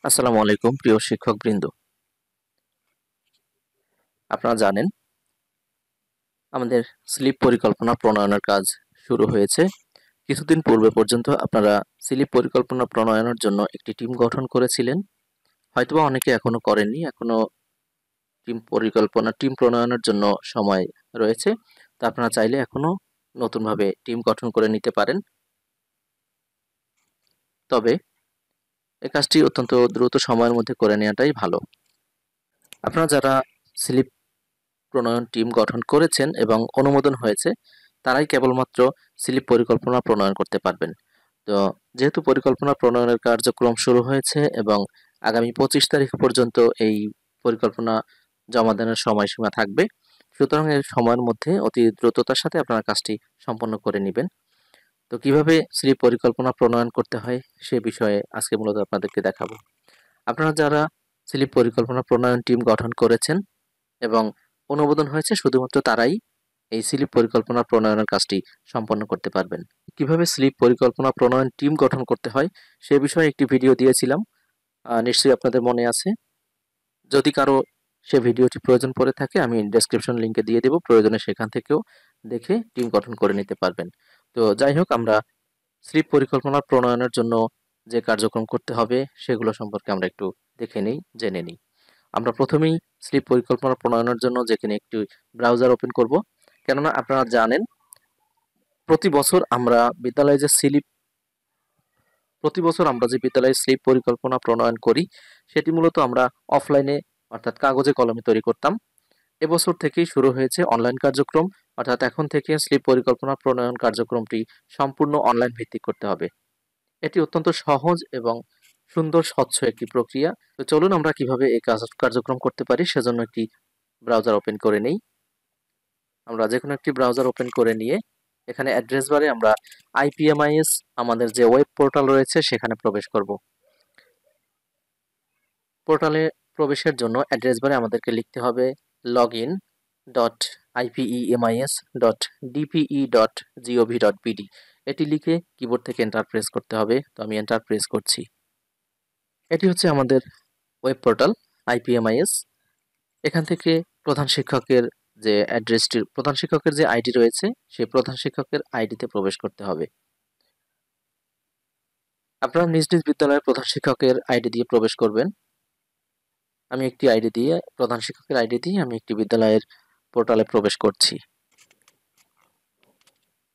আসসালামু আলাইকুম প্রিয় শিক্ষকবৃন্দ। আপনারা জানেন আমাদের স্লিপ পরিকল্পনা প্রণয়নের কাজ শুরু হয়েছে। কিছুদিন পূর্বে পর্যন্ত আপনারা স্লিপ পরিকল্পনা প্রণয়নের জন্য একটি টিম গঠন করেছিলেন। হয়তোবা অনেকে এখনো করেননি, এখনো টিম প্রণয়নের জন্য সময় রয়েছে। তো আপনারা চাইলে এখনো নতুনভাবে টিম গঠন করে নিতে পারেন। তবে এই কাজটি অত্যন্ত দ্রুত সময়ের মধ্যে করে নেওয়াটাই ভালো। আপনারা যারা স্লিপ প্রণয়ন টিম গঠন করেছেন এবং অনুমোদন হয়েছে, তারাই কেবলমাত্র স্লিপ পরিকল্পনা প্রণয়ন করতে পারবেন। তো যেহেতু পরিকল্পনা প্রণয়নের কার্যক্রম শুরু হয়েছে এবং আগামী 25 তারিখ পর্যন্ত এই পরিকল্পনা জমা দেওয়ার সময়সীমা থাকবে, সুতরাং এই সময়ের মধ্যে অতি দ্রুততার সাথে আপনারা কাজটি সম্পন্ন করে নেবেন। তো কিভাবে স্লিপ পরিকল্পনা প্রণয়ন করতে হয় সে বিষয়ে আজকে মূলত আপনাদেরকে দেখাবো। আপনারা যারা স্লিপ পরিকল্পনা প্রণয়ন টিম গঠন করেছেন এবং অনুমোদন হয়েছে, শুধুমাত্র তারাই এই স্লিপ পরিকল্পনা প্রণয়নের কাজটি সম্পন্ন করতে পারবেন। কিভাবে স্লিপ পরিকল্পনা প্রণয়ন টিম গঠন করতে হয় সে বিষয়ে একটি ভিডিও দিয়েছিলাম, নিশ্চয়ই আপনাদের মনে আছে। যদি কারো সে ভিডিওটি প্রয়োজন পড়ে থাকে, আমি ডেসক্রিপশন লিংকে দিয়ে দেব, প্রয়োজনে সেখান থেকেও দেখে টিম গঠন করে নিতে পারবেন। তো যাই হোক, আমরা স্লিপ পরিকল্পনা প্রণয়নের জন্য যে কার্যক্রম করতে হবে সেগুলো সম্পর্কে আমরা একটু দেখে নিই, জেনে নিই। আমরা প্রথমেই স্লিপ পরিকল্পনা প্রণয়নের জন্য যেখানে একটি ব্রাউজার ওপেন করব, কেননা আপনারা জানেন প্রতি বছর আমরা বিদ্যালয়ে যে স্লিপ প্রতি বছর আমরা যে বিদ্যালয়ে স্লিপ পরিকল্পনা প্রণয়ন করি সেটি মূলত আমরা অফলাইনে অর্থাৎ কাগজে কলমে তৈরি করতাম। এবছর থেকেই শুরু হয়েছে অনলাইন কার্যক্রম, অর্থাৎ এখন থেকে স্লিপ পরিকল্পনা প্রণয়ন কার্যক্রমটি সম্পূর্ণ অনলাইন ভিত্তিক করতে হবে। এটি অত্যন্ত সহজ এবং সুন্দর স্বচ্ছ একটি প্রক্রিয়া। তো চলুন আমরা কিভাবে এই কার্যক্রম করতে পারি সেজন্য একটি ব্রাউজার ওপেন করে নেই। আমরা যেকোনো একটি ব্রাউজার ওপেন করে নিয়ে এখানে অ্যাড্রেস বারে আমরা আইপিএমআইএস আমাদের যে ওয়েব পোর্টাল রয়েছে সেখানে প্রবেশ করব। পোর্টালে প্রবেশের জন্য অ্যাড্রেস বারে আমাদেরকে লিখতে হবে login.ipemis.dpe.gov.bd। এটি লিখে কিবোর্ড থেকে এন্টার প্রেস করতে হবে। তো আমি এন্টার প্রেস করছি। এটি হচ্ছে আমাদের ওয়েব পোর্টাল আইপিএমআইএস। এখান থেকে প্রধান শিক্ষকের যে আইডি রয়েছে সেই প্রধান শিক্ষকের আইডিতে প্রবেশ করতে হবে। আপনারা নিজ নিজ বিদ্যালয়ের প্রধান শিক্ষকের আইডি দিয়ে প্রবেশ করবেন। আমি প্রধান শিক্ষকের আইডি দিয়ে আমি একটি বিদ্যালয়ের পোর্টালে প্রবেশ করছি।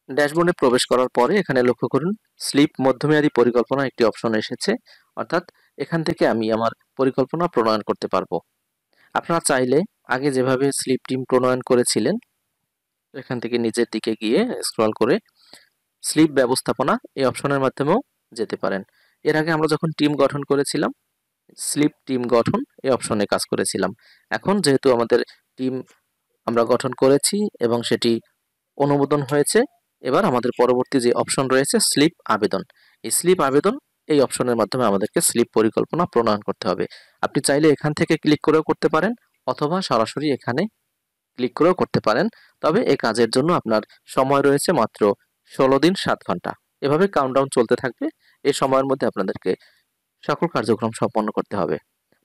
ড্যাশবোর্ডে প্রবেশ করার পরে এখানে লক্ষ্য করুন স্লিপ মধ্যমেয়াদী পরিকল্পনা একটি অপশন এসেছে, অর্থাৎ এখান থেকে আমি আমার পরিকল্পনা প্রণয়ন করতে পারবো। আপনারা চাইলে আগে যেভাবে স্লিপ টিম প্রণয়ন করেছিলেন এখান থেকে নিচের দিকে গিয়ে স্ক্রল করে স্লিপ ব্যবস্থাপনা এই অপশনের মাধ্যমেও যেতে পারেন। এর আগে আমরা যখন টিম গঠন করেছিলাম স্লিপ টিম গঠন এই অপশনে কাজ করেছিলাম। এখন যেহেতু আমাদের টিম আমরা গঠন করেছি এবং সেটি অনুমোদন হয়েছে, এবার আমাদের পরবর্তী যে অপশন রয়েছে স্লিপ আবেদন, এই স্লিপ আবেদন এই অপশনের মাধ্যমে আমাদেরকে স্লিপ পরিকল্পনা প্রণয়ন করতে হবে। আপনি চাইলে এখান থেকে ক্লিক করেও করতে পারেন অথবা সরাসরি এখানে ক্লিক করেও করতে পারেন। তবে এই কাজের জন্য আপনার সময় রয়েছে মাত্র 16 দিন 7 ঘন্টা। এভাবে কাউন্টডাউন চলতে থাকবে। এই সময়ের মধ্যে আপনাদেরকে সকল কার্যক্রম সম্পন্ন করতে হবে।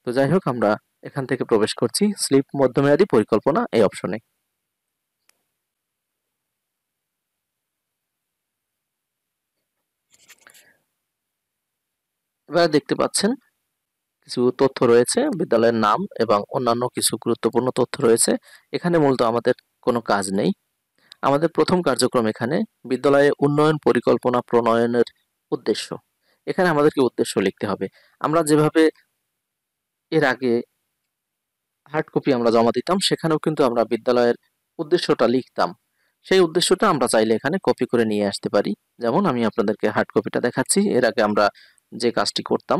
তো যাই হোক, আমরা এখান থেকে প্রবেশ করছি স্লিপ মধ্যমেয়াদী পরিকল্পনা এই অপশনে। এবার দেখতে পাচ্ছেন কিছু তথ্য রয়েছে, বিদ্যালয়ের নাম এবং অন্যান্য কিছু গুরুত্বপূর্ণ তথ্য রয়েছে। এখানে মূলত আমাদের কোনো কাজ নেই। আমাদের প্রথম কার্যক্রম এখানে বিদ্যালয়ে উন্নয়ন পরিকল্পনা প্রণয়নের উদ্দেশ্য। এখানে আমাদেরকে উদ্দেশ্য লিখতে হবে। আমরা যেভাবে এর আগে হার্ড কপি আমরা জমা দিতাম সেখানেও কিন্তু আমরা বিদ্যালয়ের উদ্দেশ্যটা লিখতাম। সেই উদ্দেশ্যটা আমরা চাইলে এখানে কপি করে নিয়ে আসতে পারি। যেমন আমি আপনাদেরকে হার্ড কপিটা দেখাচ্ছি। এর আগে আমরা যে কাজটি করতাম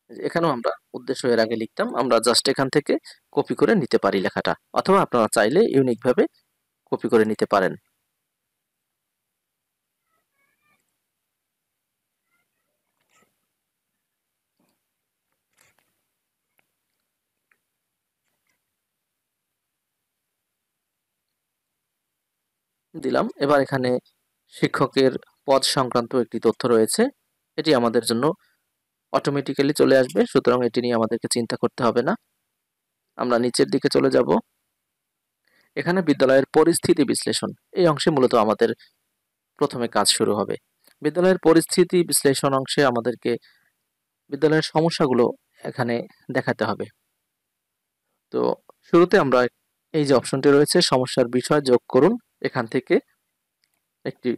এখানেও আমরা উদ্দেশ্য এর আগে লিখতাম, আমরা জাস্ট এখান থেকে কপি করে নিতে পারি লেখাটা, অথবা আপনারা চাইলে ইউনিক ভাবে কপি করে নিতে পারেন। দিলাম। এবার এখানে শিক্ষকের পদ সংক্রান্ত একটি তথ্য রয়েছে, এটি আমাদের জন্য অটোমেটিক্যালি চলে আসবে, সুতরাং এটি নিয়ে আমাদেরকে চিন্তা করতে হবে না। আমরা নিচের দিকে চলে যাব। এখানে বিদ্যালয়ের পরিস্থিতি বিশ্লেষণ, এই অংশে মূলত আমাদের প্রথমে কাজ শুরু হবে। বিদ্যালয়ের পরিস্থিতি বিশ্লেষণ অংশে আমাদেরকে বিদ্যালয়ের সমস্যাগুলো এখানে দেখাতে হবে। তো শুরুতে আমরা এই যে অপশনটি রয়েছে সমস্যার বিষয় যোগ করুন, এখান থেকে একটি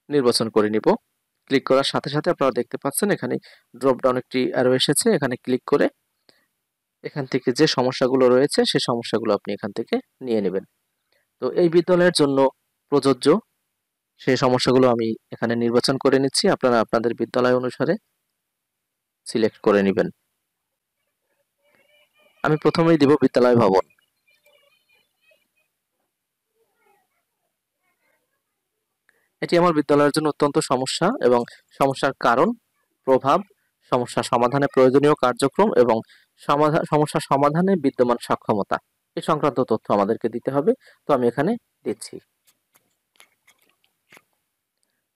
নির্বাচন করে নিব। ক্লিক করার সাথে সাথে আপনারা দেখতে পাচ্ছেন এখানে ড্রপ ডাউন একটি অ্যারো এসেছে, এখানে ক্লিক করে এখান থেকে যে সমস্যাগুলো রয়েছে সেই সমস্যাগুলো আপনি এখান থেকে নিয়ে নেবেন। তো এই বিদ্যালয়ের জন্য প্রযোজ্য সেই সমস্যাগুলো আমি এখানে নির্বাচন করে নিচ্ছি, আপনারা আপনাদের বিদ্যালয় অনুসারে সিলেক্ট করে নেবেন। আমি প্রথমেই দিব বিদ্যালয় ভবন। এটি আমার বিদ্যালয়ের জন্য অত্যন্ত সমস্যা এবং সমস্যার কারণ, প্রভাব, সমস্যা সমাধানে প্রয়োজনীয় কার্যক্রম এবং সমস্যা সমাধানে বিদ্যমান সক্ষমতা, এ সংক্রান্ত তথ্য আমাদেরকে দিতে হবে। তো আমি এখানে দিচ্ছি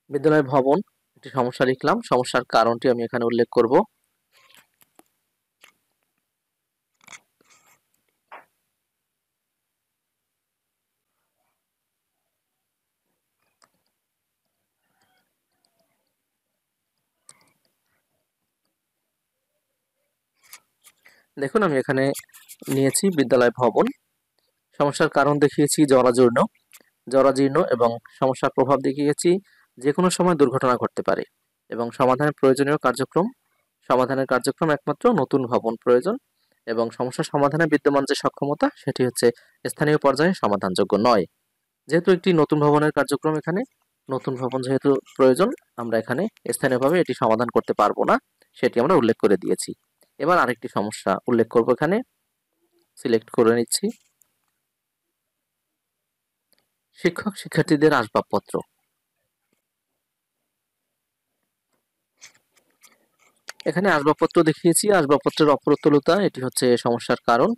বিদ্যালয় ভবন, একটি সমস্যা লিখলাম, সমস্যার কারণটি আমি এখানে উল্লেখ করব। দেখুন আমি এখানে নিয়েছি বিদ্যালয় ভবন, সমস্যার কারণ দেখিয়েছি জরাজীর্ণ এবং সমস্যার প্রভাব দেখিয়েছি যে কোনো সময় দুর্ঘটনা ঘটতে পারে এবং সমাধানের প্রয়োজনীয় সমাধানের কার্যক্রম একমাত্র নতুন ভবন প্রয়োজন এবং সমস্যা সমাধানে বিদ্যমান যে সক্ষমতা সেটি হচ্ছে স্থানীয় পর্যায়ে সমাধানযোগ্য নয়। যেহেতু একটি নতুন ভবনের কার্যক্রম, এখানে নতুন ভবন যেহেতু প্রয়োজন, আমরা এখানে স্থানীয়ভাবে এটি সমাধান করতে পারবো না, সেটি আমরা উল্লেখ করে দিয়েছি। এবার আরেকটি সমস্যা উল্লেখ করব, এখানে সিলেক্ট করে নিচ্ছি শিক্ষক শিক্ষার্থীদের আসবাবপত্র। এখানে আসবাবপত্র দেখিয়েছি, আসবাবপত্রের অপ্রতুলতা এটি হচ্ছে সমস্যার কারণ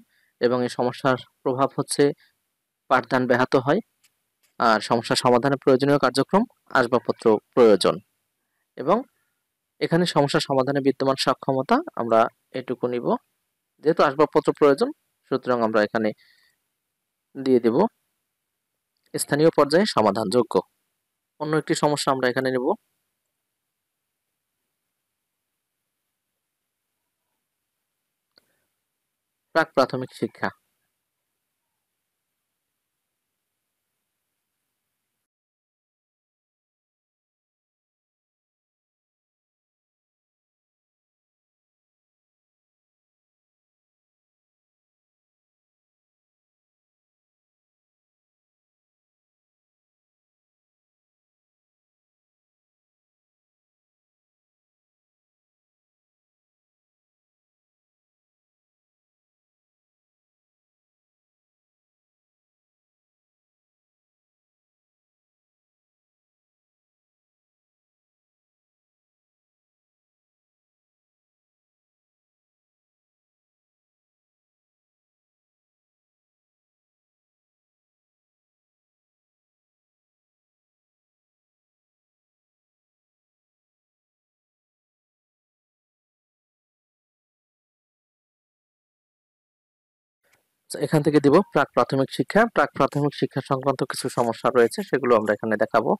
এবং এই সমস্যার প্রভাব হচ্ছে পাঠদান ব্যাহত হয়, আর সমস্যা সমাধানে প্রয়োজনীয় কার্যক্রম আসবাবপত্র প্রয়োজন এবং এখানে সমস্যা সমাধানে বিদ্যমান সক্ষমতা আমরা এটুকু নিব। যেহেতু আসবাবপত্র প্রয়োজন, সুতরাং আমরা এখানে দিয়ে দেব স্থানীয় পর্যায়ে সমাধানযোগ্য। অন্য একটি সমস্যা আমরা এখানে নেব, প্রাক প্রাথমিক শিক্ষা। এখান থেকে দিব প্রাক প্রাথমিক শিক্ষা। প্রাক প্রাথমিক শিক্ষা সংক্রান্ত কিছু সমস্যা রয়েছে, সেগুলো আমরা এখানে দেখাবো।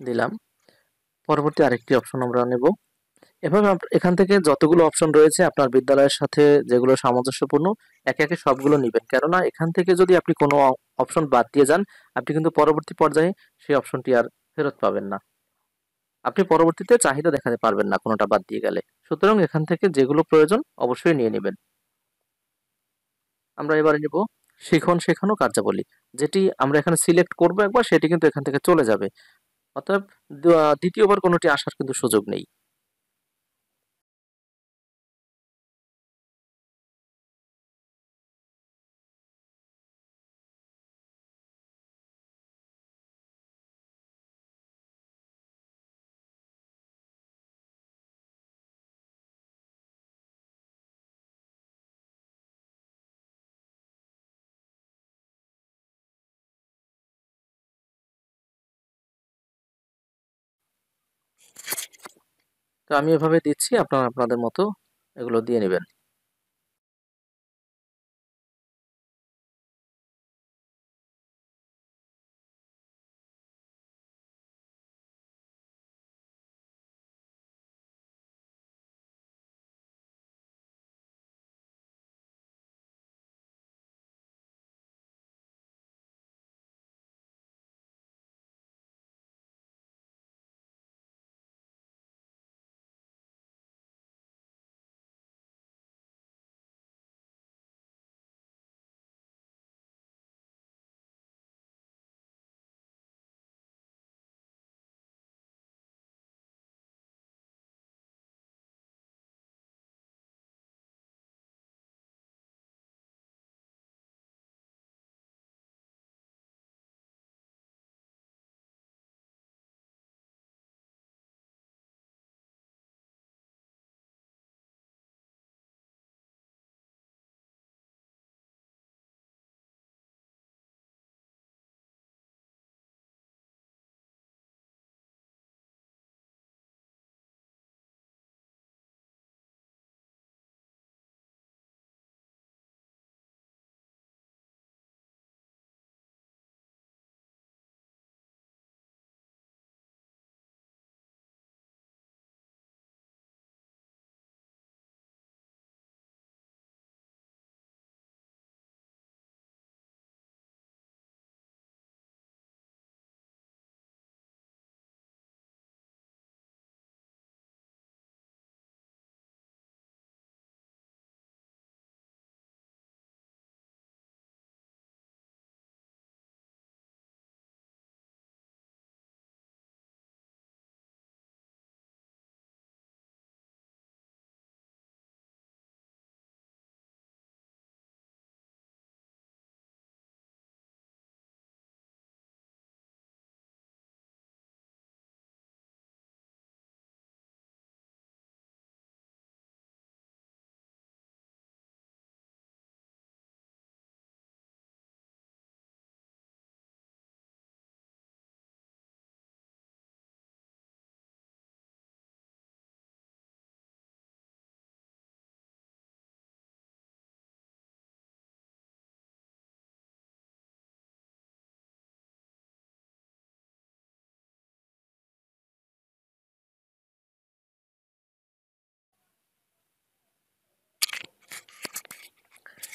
দিলাম, পরবর্তী আরেকটি অপশন আমরা নেব। এভাবে এখান থেকে যতগুলো অপশন রয়েছে আপনার বিদ্যালয়ের সাথে যেগুলো সামঞ্জস্যপূর্ণ একে একে সবগুলো নেবেন, কেননা এখান থেকে যদি আপনি কোনো অপশন বাদ দিয়ে যান, আপনি কিন্তু পরবর্তী পর্যায়ে সেই অপশনটি আর ফেরত পাবেন না। আপনি পরবর্তীতে চাহিদা দেখাতে পারবেন না কোনোটা বাদ দিয়ে গেলে। সুতরাং এখান থেকে যেগুলো প্রয়োজন অবশ্যই নিয়ে নেবেন। আমরা এবারে নিব শিখন, শেখানো, কার্যাবলী। যেটি আমরা এখানে সিলেক্ট করব একবার, সেটি কিন্তু এখান থেকে চলে যাবে। অতএব দ্বিতীয়বার কোনোটি আসার কিন্তু সুযোগ নেই। তো আমি এভাবে দিচ্ছি, আপনারা আপনাদের মতো এগুলো দিয়ে নেবেন।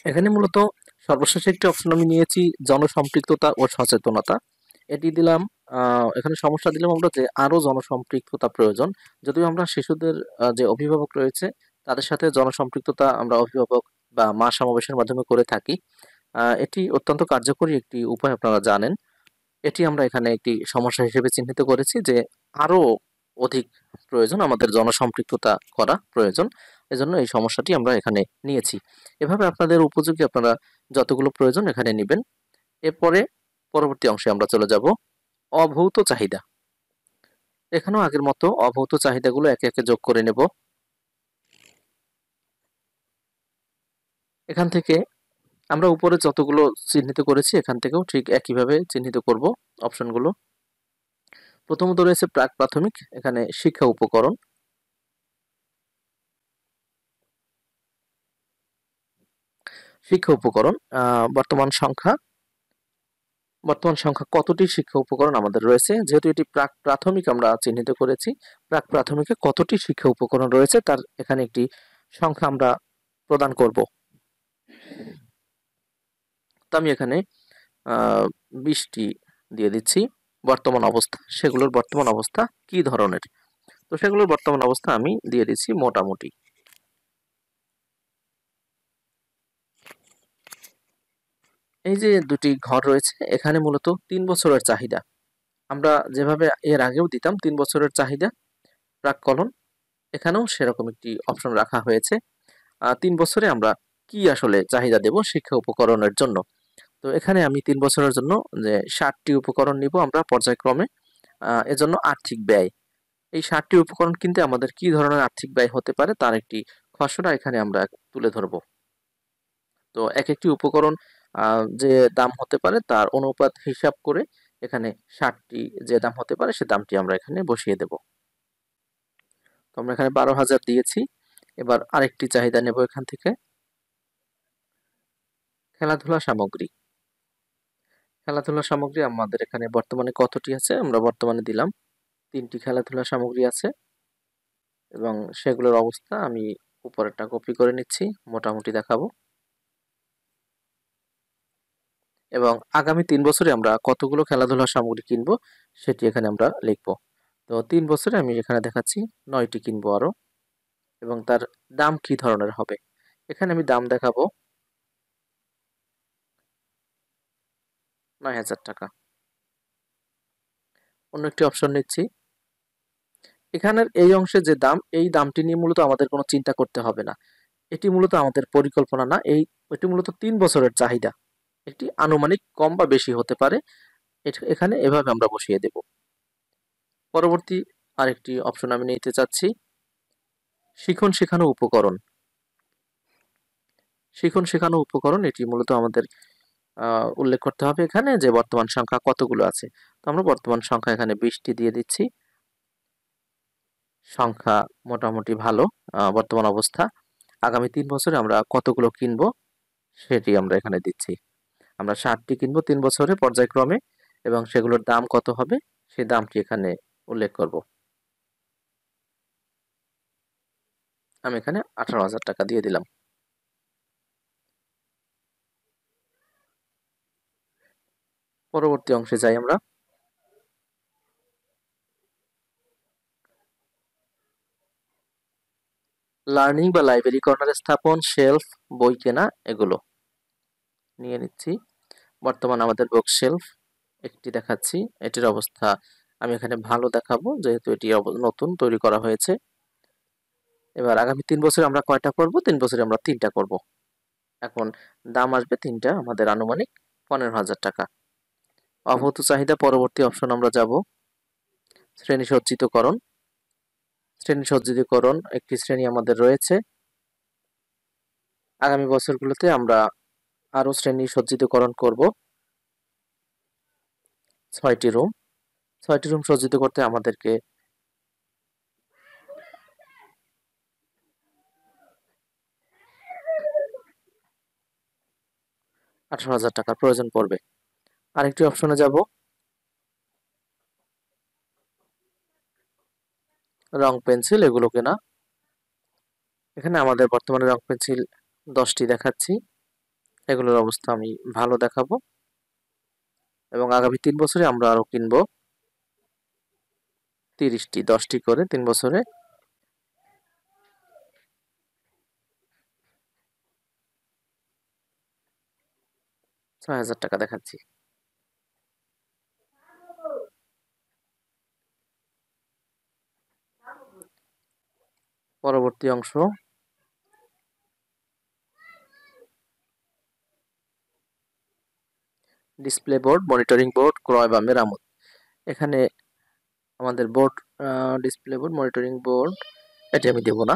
এখানে মূলত সর্বশেষ একটি অপশন আমি নিয়েছি, জনসম্পৃক্ততা ও সচেতনতা। এটি দিলাম। এখানে সমস্যা দিলাম আমরা যে আরো জনসম্পৃক্ততা প্রয়োজন। যদিও আমরা শিশুদের যে অভিভাবক রয়েছে তাদের সাথে জনসম্পৃক্ততা আমরা অভিভাবক বা মা সমাবেশের মাধ্যমে করে থাকি। এটি অত্যন্ত কার্যকরী একটি উপায়, আপনারা জানেন। এটি আমরা এখানে একটি সমস্যা হিসেবে চিহ্নিত করেছি যে আরো অধিক প্রয়োজন, আমাদের জনসম্পৃক্ততা করা প্রয়োজন। এজন্য এই সমস্যাটি আমরা এখানে নিয়েছি। এভাবে আপনাদের উপযোগী আপনারা যতগুলো প্রয়োজন এখানে নেবেন। এরপরে পরবর্তী অংশে আমরা চলে যাব অভৌত চাহিদা। এখানেও আগের মতো অভৌত চাহিদাগুলো একে একে যোগ করে নেব। এখান থেকে আমরা উপরে যতগুলো চিহ্নিত করেছি এখান থেকেও ঠিক একইভাবে চিহ্নিত করব অপশনগুলো। প্রথমত রয়েছে প্রাক প্রাথমিক, এখানে শিক্ষা উপকরণ। শিক্ষা উপকরণ বর্তমান সংখ্যা, বর্তমান সংখ্যা কতটি শিক্ষা উপকরণ আমাদের রয়েছে, যেহেতু এটি প্রাক প্রাথমিক আমরা চিহ্নিত করেছি, প্রাক প্রাথমিকে কতটি শিক্ষা উপকরণ রয়েছে তার এখানে একটি সংখ্যা আমরা প্রদান করব। তো আমি এখানে 20টি দিয়ে দিচ্ছি। বর্তমান অবস্থা, সেগুলোর বর্তমান অবস্থা কি ধরনের। তো সেগুলোর বর্তমান অবস্থা আমি দিয়ে দিচ্ছি মোটামুটি। এই যে দুটি ঘর রয়েছে, এখানে মূলত 3 বছরের চাহিদা। আমরা যেভাবে এর আগেও দিতাম 3 বছরের চাহিদা প্রাক্কলন, এখানেও সেরকম একটি অপশন রাখা হয়েছে। 3 বছরে আমরা কি আসলে চাহিদা দেব শিক্ষা উপকরণের জন্য। তো এখানে আমি 3 বছরের জন্য যে 60টি উপকরণ নিব আমরা পর্যায়ক্রমে। এজন্য আর্থিক ব্যয়, এই 60টি উপকরণ কিনতে আমাদের কি ধরনের আর্থিক ব্যয় হতে পারে তার একটি খসড়া এখানে আমরা তুলে ধরব। তো এক একটি উপকরণ যে দাম হতে পারে তার অনুপাত হিসাব করে এখানে 60টি যে দাম হতে পারে সে দামটি আমরা এখানে বসিয়ে দেব। তো আমরা এখানে 12,000 দিয়েছি। এবার আরেকটি চাহিদা নেব এখান থেকে, খেলাধুলা সামগ্রী। খেলাধুলা সামগ্রী আমাদের এখানে বর্তমানে কতটি আছে, আমরা বর্তমানে দিলাম 3টি খেলাধুলা সামগ্রী আছে, এবং সেগুলোর অবস্থা আমি উপরেরটা কপি করে নিচ্ছি, মোটামুটি দেখাবো। এবং আগামী 3 বছরে আমরা কতগুলো খেলাধুলার সামগ্রী কিনবো সেটি এখানে আমরা লিখব। তো 3 বছরে আমি এখানে দেখাচ্ছি 9টি কিনবো আরো, এবং তার দাম কি ধরনের হবে এখানে আমি দাম দেখাবো 9,000 টাকা। অন্য একটি অপশন নিচ্ছি। এখানের এই অংশে যে দাম, এই দামটি নিয়ে মূলত আমাদের কোনো চিন্তা করতে হবে না, এটি মূলত আমাদের পরিকল্পনা না, এটি মূলত 3 বছরের চাহিদা, এটি আনুমানিক কম বা বেশি হতে পারে, এখানে এভাবে আমরা বসিয়ে দেব। পরবর্তী আরেকটি অপশন আমি নিতে চাচ্ছি, শিখন শেখানো উপকরণ। শিখন শেখানো উপকরণ এটি মূলত আমাদের উল্লেখ করতে হবে এখানে যে বর্তমান সংখ্যা কতগুলো আছে। তো আমরা বর্তমান সংখ্যা এখানে 20টি দিয়ে দিচ্ছি, সংখ্যা মোটামুটি ভালো বর্তমান অবস্থা। আগামী 3 বছরে আমরা কতগুলো কিনবো সেটি আমরা এখানে দিচ্ছি। আমরা 60টি কিনবো 3 বছরে পর্যায়ক্রমে, এবং সেগুলোর দাম কত হবে সেই দামটি এখানে উল্লেখ করব। আমি এখানে 18,000 টাকা দিয়ে দিলাম। পরবর্তী অংশে যাই আমরা। লার্নিং বা লাইব্রেরি কর্নার স্থাপন, শেলফ, বই কেনা, এগুলো নিয়ে নিচ্ছি। বর্তমান আমাদের বুক শেলফ একটি দেখাচ্ছি, এটির অবস্থা আমি এখানে ভালো দেখাবো যেহেতু এটি নতুন তৈরি করা হয়েছে। এবার আগামী 3 বছরে আমরা কয়টা করব, 3 বছরে আমরা 3টা করব। এখন দাম আসবে 3টা আমাদের আনুমানিক 15,000 টাকা। অভূত চাহিদা, পরবর্তী অপশন আমরা যাব, শ্রেণী সজ্জিতকরণ। শ্রেণী সজ্জিতকরণ একটি শ্রেণী আমাদের রয়েছে, আগামী বছরগুলোতে আমরা আরো শ্রেণী সজ্জিতকরণ করব। 6টি রুম, 6টি রুম সজ্জিত করতে আমাদেরকে 18,000 টাকার প্রয়োজন পড়বে। আরেকটি অপশনে যাব, রং পেন্সিল, এগুলো কেনা। এখানে আমাদের বর্তমানে রং পেন্সিল 10টি দেখাচ্ছি, এগুলোর অবস্থা আমি ভালো দেখাবো, এবং আগামী 3 বছরে আমরা আরো কিনবো 30টি, 10টি করে 3 বছরে। ৳6,000 দেখাচ্ছি। পরবর্তী অংশ, ডিসপ্লে বোর্ড, মনিটরিং বোর্ড ক্রয় বা মেরামত। এখানে আমাদের board, display board, monitoring board, এটি আমি দেব না।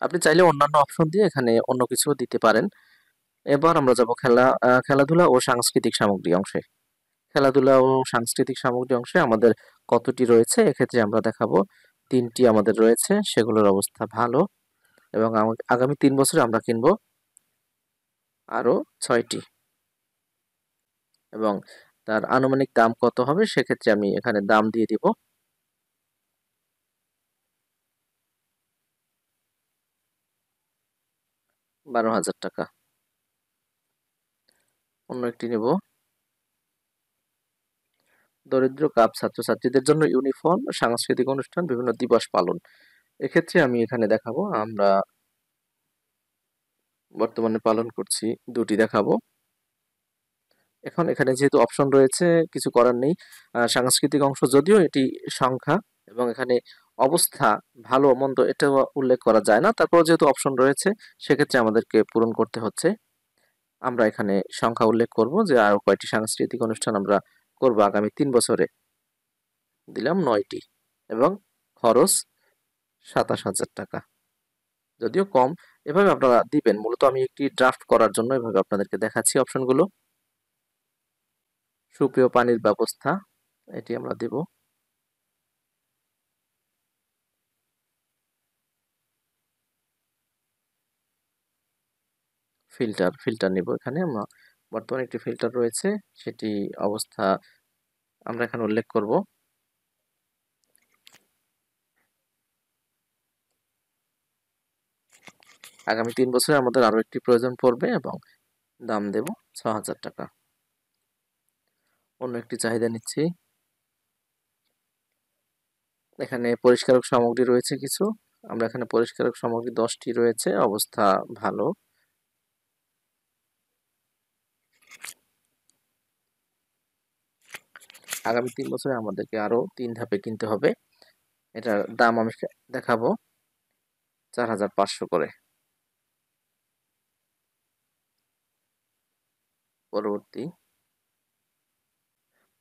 আপনি চাইলে অন্যান্য অপশন দিয়ে এখানে অন্য কিছু দিতে পারেন। এবার আমরা যাব খেলাধুলা ও সাংস্কৃতিক সামগ্রী অংশে। খেলাধুলা ও সাংস্কৃতিক সামগ্রী অংশে আমাদের কতটি রয়েছে এক্ষেত্রে আমরা দেখাবো 3টি আমাদের রয়েছে, সেগুলোর অবস্থা ভালো, এবং আগামী 3 বছরে আমরা কিনবো আরো 6টি, এবং তার আনুমানিক দাম কত হবে সেক্ষেত্রে আমি এখানে দাম দিয়ে দিব। 12,000 টাকা। অন্য একটি নেব, দরিদ্র কাপ ছাত্রছাত্রীদের জন্য ইউনিফর্ম, সাংস্কৃতিক অনুষ্ঠান, বিভিন্ন দিবস পালন। এক্ষেত্রে আমি এখানে দেখাবো, আমরা বর্তমানে পালন করছি, দুটি দেখাবো। এখন এখানে যেহেতু অপশন রয়েছে, কিছু করার নেই। সাংস্কৃতিক অংশ যদিও এটি সংখ্যা এবং এখানে অবস্থা ভালো মন্দ এটা উল্লেখ করা যায় না, তারপর যেহেতু অপশন রয়েছে সেক্ষেত্রে আমাদেরকে পূরণ করতে হচ্ছে। আমরা এখানে সংখ্যা উল্লেখ করব যে আরো কয়টি সাংস্কৃতিক অনুষ্ঠান আমরা করব আগামী 3 বছরে। দিলাম 9টি এবং খরচ 27,000 টাকা, যদিও কম। এভাবে আপনারা দিবেন, মূলত আমি একটি ড্রাফট করার জন্য এভাবে আপনাদেরকে দেখাচ্ছি অপশনগুলো। সুপেয় পানির ব্যবস্থা, এটি আমরা দেব। ফিল্টার নিব, এখানে আমরা বর্তমানে একটি ফিল্টার রয়েছে, সেটি অবস্থা আমরা এখানে উল্লেখ করব। আগামী 3 বছরে আমাদের আরো একটি প্রয়োজন পড়বে এবং দাম দেব 6,000 টাকা। অন্য একটি চাহিদা নিচ্ছি, এখানে পরিষ্কারক সামগ্রী রয়েছে কিছু, আমরা এখানে পরিষ্কারক সামগ্রী 10টি রয়েছে, অবস্থা ভালো। আগামী 3 বছরে আমাদেরকে আরো 3 ধাপে কিনতে হবে। এটার দাম আমি দেখাবো 4,500 করে। পরবর্তী,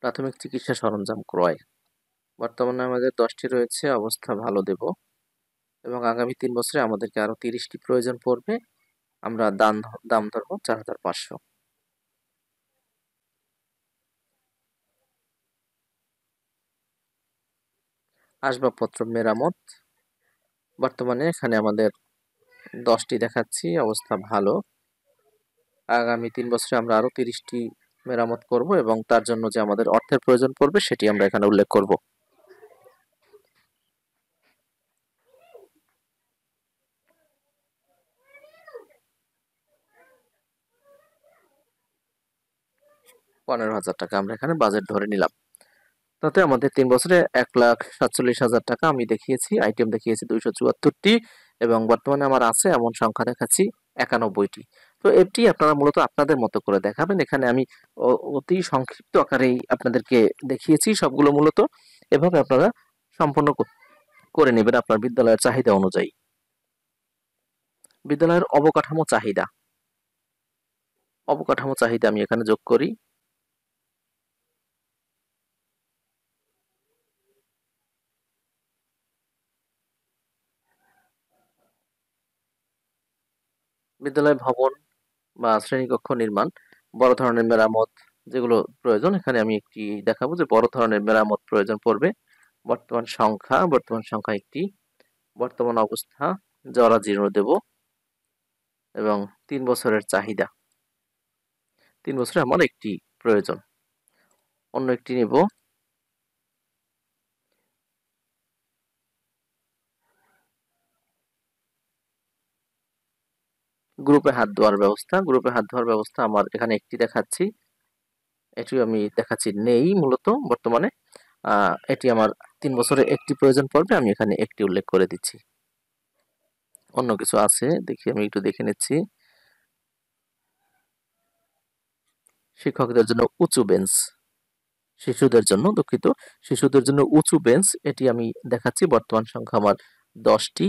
প্রাথমিক চিকিৎসা সরঞ্জাম ক্রয়, বর্তমানে আমাদের 10টি রয়েছে, অবস্থা ভালো দেব এবং আগামী 3 বছরে আমাদেরকে আরো 30টি প্রয়োজন পড়বে, আমরা দাম ধরবো 4,500। আসবাবপত্র মেরামত, বর্তমানে এখানে আমাদের 10টি দেখাচ্ছি, অবস্থা ভালো। আগামী 3 বছরে আমরা আরো 30টি মেরামত করব এবং তার জন্য যে আমাদের অর্থের প্রয়োজন পড়বে সেটি আমরা এখানে উল্লেখ করব। ৳15,000 আমরা এখানে বাজেট ধরে নিলাম। তাতে আমাদের 3 বছরে 1,47,000 টাকা আমি দেখিয়েছি, আইটেম দেখিয়েছি 274টি এবং বর্তমানে আমার আছে এমন সংখ্যা দেখাচ্ছি 91টি। তো এটি আপনারা মূলত আপনাদের মতো করে দেখাবেন। এখানে আমি অতি সংক্ষিপ্ত আকারেই আপনাদেরকে দেখিয়েছি সবগুলো মূলত। এভাবে আপনারা সম্পন্ন করে নেবেন আপনার বিদ্যালয়ের চাহিদা অনুযায়ী। বিদ্যালয়ের অবকাঠামো চাহিদা আমি এখানে যোগ করি। বিদ্যালয় ভবন বা শ্রেণীকক্ষ নির্মাণ, বড় ধরনের মেরামত যেগুলো প্রয়োজন, এখানে আমি একটি দেখাবো যে বড় ধরনের মেরামত প্রয়োজন পড়বে। বর্তমান সংখ্যা একটি, বর্তমান অবস্থা জরাজীর্ণ দেব এবং 3 বছরের চাহিদা, 3 বছরে আমার একটি প্রয়োজন। অন্য একটি নেব, গ্রুপে হাত ধোয়ার ব্যবস্থা আমার এখানে একটি দেখাচ্ছি, এটিও আমি দেখাচ্ছি নেই মূলত বর্তমানে। এটি আমার 3 বছরে একটি প্রয়োজন পড়বে, আমি এখানে একটি উল্লেখ করে দিচ্ছি। অন্য কিছু আছে দেখি, আমি একটু দেখে নিচ্ছি। শিক্ষকদের জন্য উঁচু বেঞ্চ, শিশুদের জন্য উঁচু বেঞ্চ, এটি আমি দেখাচ্ছি, বর্তমান সংখ্যা আমার 10টি,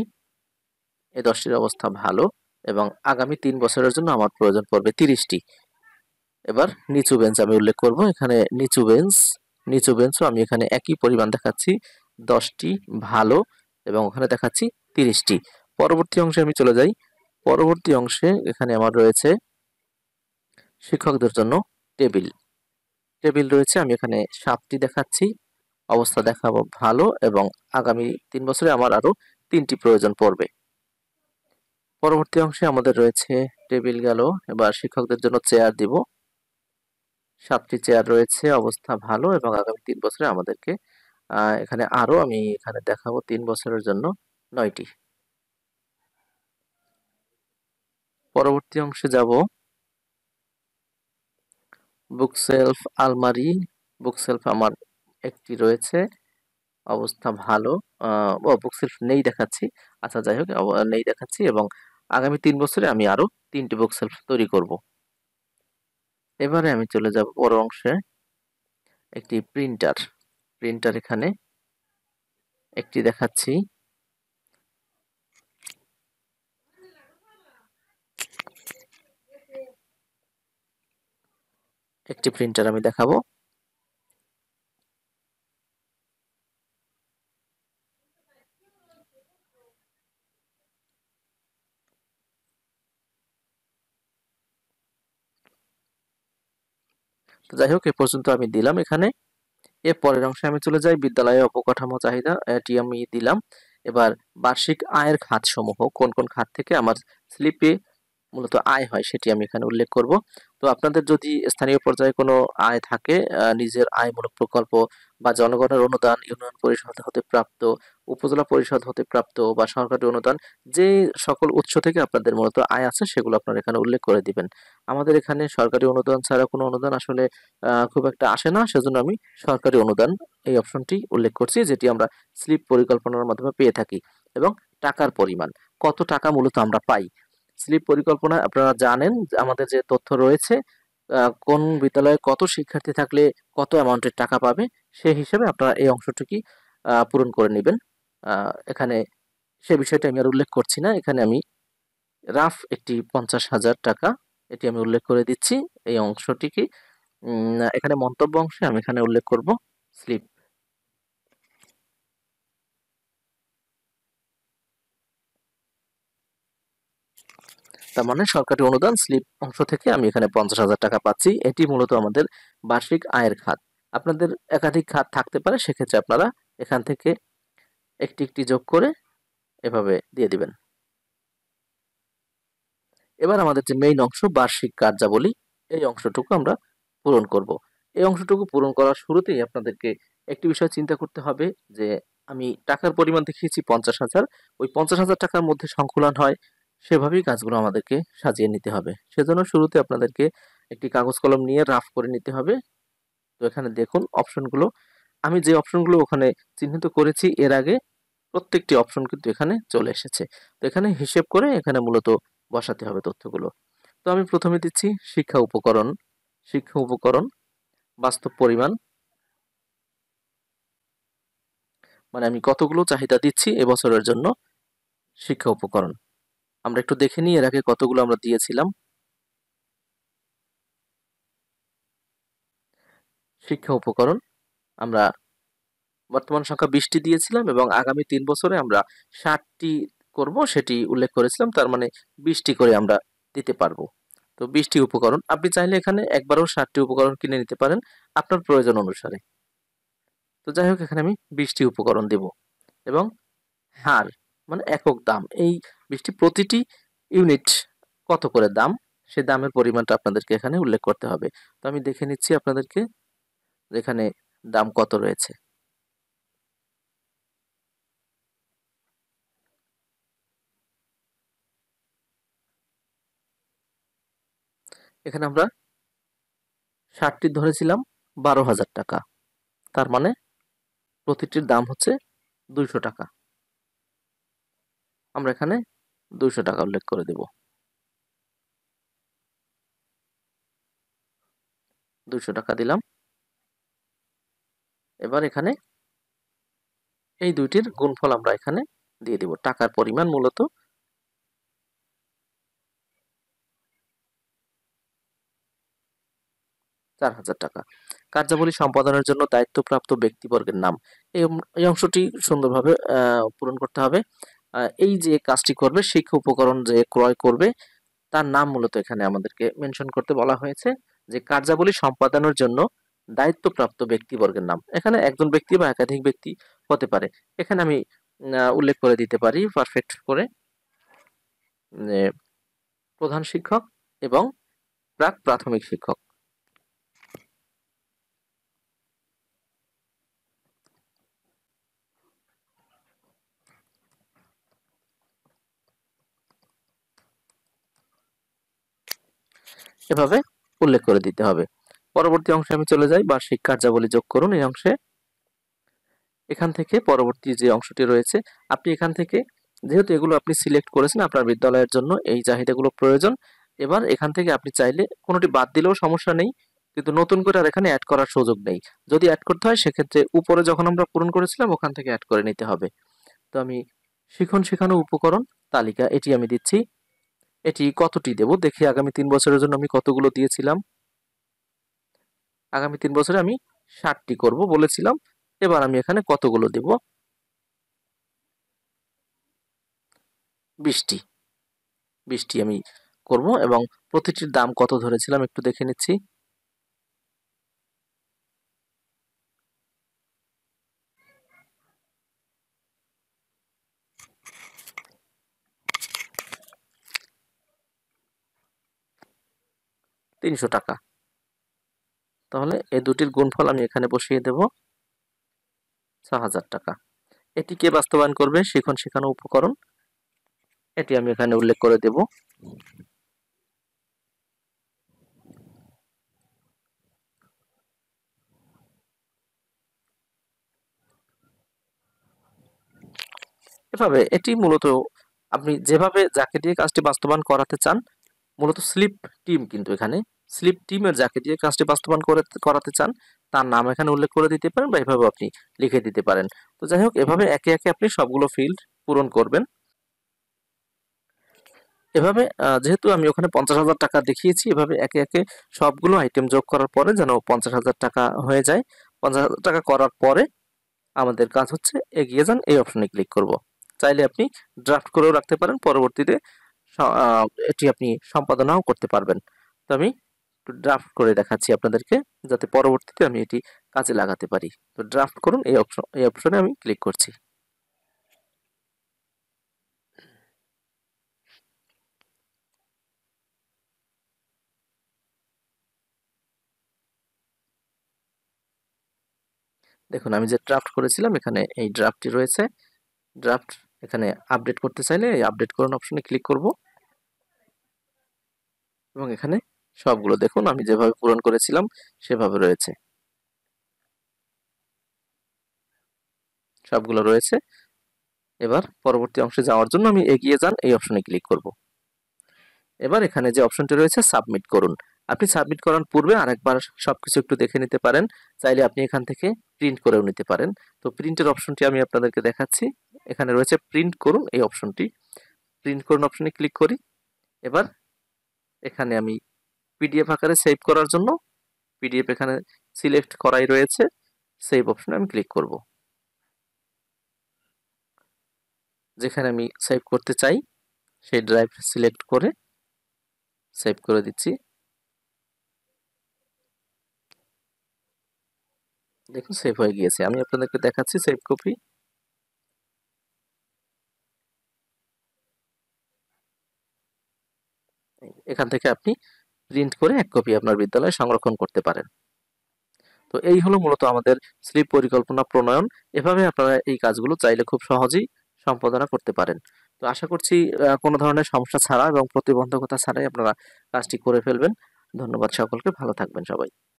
এই 10টির অবস্থা ভালো এবং আগামী 3 বছরের জন্য আমার প্রয়োজন পড়বে 30টি। এবার নিচু বেঞ্চ আমি উল্লেখ করব, এখানে নিচু বেঞ্চও আমি এখানে একই পরিমাণ দেখাচ্ছি, 10টি ভালো এবং ওখানে দেখাচ্ছি 30টি। পরবর্তী অংশে আমি চলে যাই। পরবর্তী অংশে এখানে আমার রয়েছে শিক্ষকদের জন্য টেবিল, রয়েছে, আমি এখানে 7টি দেখাচ্ছি, অবস্থা দেখাবো ভালো এবং আগামী 3 বছরে আমার আরো 3টি প্রয়োজন পড়বে। পরবর্তী অংশে আমাদের রয়েছে টেবিল গেল, এবার শিক্ষকদের জন্য চেয়ার দিব, 7টি চেয়ার রয়েছে, অবস্থা ভালো এবং আগামী 3 বছরে আমাদেরকে এখানে আরো আমি এখানে দেখাবো 3 বছরের জন্য 9টি। পরবর্তী অংশে যাব। বুক সেলফ, আলমারি। বুক সেলফ আমার একটি রয়েছে, অবস্থা ভালো। বুক সেলফ নেই দেখাচ্ছি। আচ্ছা, যাই হোক, নেই দেখাচ্ছি, এবং আগামী 3 বছরে আমি আরো 3টি বুক সেলফ তৈরি করব। এবারে আমি চলে যাব বড় অংশে। একটি প্রিন্টার। প্রিন্টার এখানে একটি দেখাচ্ছি। একটি প্রিন্টার আমি দেখাবো। তো যাই হোক, এ পর্যন্ত আমি দিলাম এখানে। এর পরের অংশে আমি চলে যাই। বিদ্যালয়ে অবকাঠামো চাহিদা, এটি আমি দিলাম। এবার বার্ষিক আয়ের খাতসমূহ, কোন কোন খাত থেকে আমার স্লিপে মূলত আয় হয় সেটি আমি এখানে উল্লেখ করব। তো আপনাদের যদি স্থানীয় পর্যায়ে কোনো আয় থাকে, নিজের আয়মূলক প্রকল্প বা জনগণের অনুদান, ইউনিয়ন পরিষদ হতে প্রাপ্ত, উপজেলা পরিষদ হতে প্রাপ্ত বা সরকারি অনুদান, যে সকল উৎস থেকে আপনাদের মূলত আয় আছে সেগুলো আপনারা এখানে উল্লেখ করে দিবেন। আমাদের এখানে সরকারি অনুদান ছাড়া কোনো অনুদান আসলে খুব একটা আসে না, সেজন্য আমি সরকারি অনুদান এই অপশনটি উল্লেখ করছি, যেটি আমরা স্লিপ পরিকল্পনার মাধ্যমে পেয়ে থাকি। এবং টাকার পরিমাণ, কত টাকা মূলত আমরা পাই স্লিপ পরিকল্পনা। আপনারা জানেন যে আমাদের যে তথ্য রয়েছে, কোন বিদ্যালয়ে কত শিক্ষার্থী থাকলে কত অ্যামাউন্টের টাকা পাবে, সেই হিসেবে আপনারা এই অংশটুকি পূরণ করে নেবেন। এখানে সে বিষয়টা আমি আর উল্লেখ করছি না। এখানে আমি রাফ একটি 50,000 টাকা এটি আমি উল্লেখ করে দিচ্ছি এই অংশটিকে। এখানে মন্তব্য অংশে আমি এখানে উল্লেখ করব স্লিপ। তার মানে সরকারি অনুদান স্লিপ অংশ থেকে আমি এখানে 50,000 টাকা পাচ্ছি। এটি মূলত আমাদের বার্ষিক আয়ের খাত। আপনাদের একাধিক খাত থাকতে পারে, সেক্ষেত্রে আপনারা এখান থেকে একটি একটি যোগ করে এভাবে দিয়ে দিবেন। এবার আমাদের যে মেইন অংশ, বার্ষিক কার্যাবলী, এই অংশটুকু আমরা পূরণ করব। এই অংশটুকু পূরণ করার শুরুতেই আপনাদেরকে একটি বিষয় চিন্তা করতে হবে যে আমি টাকার পরিমাণ দেখিয়েছি 50,000, ওই 50,000 টাকার মধ্যে সংকুলান হয় সেভাবেই কাজগুলো আমাদেরকে সাজিয়ে নিতে হবে। সেজন্য শুরুতে আপনাদেরকে একটি কাগজ কলম নিয়ে রাফ করে নিতে হবে। তো এখানে দেখুন অপশনগুলো, আমি যে অপশনগুলো ওখানে চিহ্নিত করেছি এর আগে, প্রত্যেকটি অপশন কিন্তু এখানে চলে এসেছে। তো এখানে হিসেব করে এখানে মূলত বসাতে হবে তথ্যগুলো। তো আমি প্রথমে দিচ্ছি শিক্ষা উপকরণ। শিক্ষা উপকরণ বাস্তব পরিমাণ, মানে আমি কতগুলো চাহিদা দিচ্ছি এবছরের জন্য শিক্ষা উপকরণ। আমরা একটু দেখে নিই এর আগে কতগুলো আমরা দিয়েছিলাম। শিক্ষা উপকরণ আমরা বর্তমান সংখ্যা 20টি দিয়েছিলাম, এবং আগামী 3 বছরে আমরা 60টি করব সেটি উল্লেখ করেছিলাম। তার মানে 20টি করে আমরা দিতে পারবো। তো 20টি উপকরণ, আপনি চাইলে এখানে একবারও 60টি উপকরণ কিনে নিতে পারেন আপনার প্রয়োজন অনুসারে। তো যাই হোক, এখানে আমি 20টি উপকরণ দেব। এবং হার, মানে একক দাম, এই 20টি প্রতিটি ইউনিট কত করে দাম, সে দামের পরিমাণটা আপনাদেরকে এখানে উল্লেখ করতে হবে। তো আমি দেখে নিচ্ছি আপনাদেরকে এখানে দাম কত রয়েছে। এখানে আমরা 60টি ধরেছিলাম 12,000 টাকা। তার মানে প্রতিটির দাম হচ্ছে 200 টাকা। আমরা এখানে 200 টাকা উল্লেখ করে দেব। 200 টাকা দিলাম। এবার এখানে এই দুইটির গুণফল আমরা এখানে দিয়ে দিব। টাকার পরিমাণ মূলত 4,000 টাকা। কার্যাবলী সম্পাদনের জন্য দায়িত্বপ্রাপ্ত ব্যক্তিবর্গের নাম, এই অংশটি সুন্দরভাবে পূরণ করতে হবে। এই যে কাজটি করবে, শিক্ষা উপকরণ যে ক্রয় করবে, তার নাম মূলত এখানে আমাদেরকে মেনশন করতে বলা হয়েছে, যে কার্যাবলী সম্পাদনের জন্য দায়িত্বপ্রাপ্ত ব্যক্তিবর্গের নাম। এখানে একজন ব্যক্তি বা একাধিক ব্যক্তি হতে পারে। এখানে আমি উল্লেখ করে দিতে পারি পারফেক্ট করে, যে প্রধান শিক্ষক এবং প্রাক প্রাথমিক শিক্ষক। এভাবে উল্লেখ করে দিতে হবে। পরবর্তী অংশে আমি চলে যাই, বার্ষিক কার্যাবলী যোগ করুন এই অংশে। এখান থেকে পরবর্তী যে অংশটি রয়েছে, আপনি এখান থেকে যেহেতু এগুলো আপনি সিলেক্ট করেছেন আপনার বিদ্যালয়ের জন্য এই চাহিদাগুলো প্রয়োজন, এবার এখান থেকে আপনি চাইলে কোনোটি বাদ দিলেও সমস্যা নেই, কিন্তু নতুন করে আর এখানে অ্যাড করার সুযোগ নেই। যদি অ্যাড করতে হয় সেক্ষেত্রে উপরে যখন আমরা পূরণ করেছিলাম ওখান থেকে অ্যাড করে নিতে হবে। তো আমি শিখন শেখানো উপকরণ তালিকা এটি আমি দিচ্ছি। এটি কতটি দেব দেখি, আগামী 3 বছরের জন্য আমি কতগুলো দিয়েছিলাম। আগামী 3 বছরে আমি 60টি করব বলেছিলাম। এবার আমি এখানে কতগুলো দেব, 20টি। 20টি আমি করব এবং প্রতিটির দাম কত ধরেছিলাম একটু দেখে নিচ্ছি। ৳300। তাহলে এই দুটির গুণফল আমি এখানে বসিয়ে দেব, ৳৬,০০০। এটি কে বাস্তবায়ন করবে? শিখন শেখানো উপকরণ, এটি আমি এখানে উল্লেখ করে দেব। এভাবে এটি মূলত আপনি যেভাবে যাকে দিয়ে কাজটি বাস্তবায়ন করাতে চান, মূলত স্লিপ টিম, কিন্তু এখানে স্লিপ টিমের যাকে দিয়ে কাজটি বাস্তবায়ন করাতে চান তার নাম এখানে উল্লেখ করে দিতে পারেন বা এভাবে আপনি লিখে দিতে পারেন। তো যাই হোক, এভাবে একে একে আপনি সবগুলো ফিল্ড পূরণ করবেন। এভাবে যেহেতু আমি ওখানে 50,000 টাকা দেখিয়েছি, এভাবে একে একে সবগুলো আইটেম যোগ করার পরে যেন 50,000 টাকা হয়ে যায়। 50,000 টাকা করার পরে আমাদের কাজ হচ্ছে এগিয়ে যান এই অপশনে ক্লিক করব। চাইলে আপনি ড্রাফট করেও রাখতে পারেন, পরবর্তীতে এটি আপনি সম্পাদনাও করতে পারবেন। তো আমি একটু ড্রাফট করে দেখাচ্ছি আপনাদেরকে, যাতে পরবর্তীতে আমি এটি কাজে লাগাতে পারি। তো ড্রাফট করুন এই অপশনে আমি ক্লিক করছি। দেখুন আমি যে ড্রাফট করেছিলাম এখানে এই ড্রাফটটি রয়েছে। ড্রাফট এখানে আপডেট করতে চাইলে এই আপডেট করুন অপশনে ক্লিক করব এবং এখানে সবগুলো দেখুন আমি যেভাবে পূরণ করেছিলাম সেভাবে রয়েছে, সবগুলো রয়েছে। এবার পরবর্তী অংশে যাওয়ার জন্য আমি এগিয়ে যান এই অপশনে ক্লিক করব। এবার এখানে যে অপশনটি রয়েছে সাবমিট করুন, আপনি সাবমিট করার পূর্বে আরেকবার সবকিছু একটু দেখে নিতে পারেন। চাইলে আপনি এখান থেকে প্রিন্ট করেও নিতে পারেন। তো প্রিন্টের অপশনটি আমি আপনাদেরকে দেখাচ্ছি। এখানে রয়েছে প্রিন্ট করুন এই অপশনটি, প্রিন্ট করুন অপশনে ক্লিক করি। এবার এখানে আমি পিডিএফ আকারে সেভ করার জন্য পিডিএফ এখানে সিলেক্ট করাই রয়েছে, সেভ অপশনে আমি ক্লিক করব। যেখানে আমি সেভ করতে চাই সেই ড্রাইভ সিলেক্ট করে সেভ করে দিচ্ছি। দেখুন সেভ হয়ে গিয়েছে, আমি আপনাদেরকে দেখাচ্ছি সেভ কপি। এখান থেকে আপনি প্রিন্ট করে 1 কপি আপনার বিদ্যালয়ে সংরক্ষণ করতে পারেন। তো এই হলো মূলত আমাদের স্লিপ পরিকল্পনা প্রণয়ন। এভাবে আপনারা এই কাজগুলো চাইলে খুব সহজেই সম্পাদনা করতে পারেন। তো আশা করছি কোনো ধরনের সমস্যা ছাড়া এবং প্রতিবন্ধকতা ছাড়াই আপনারা কাজটি করে ফেলবেন। ধন্যবাদ সকলকে, ভালো থাকবেন সবাই।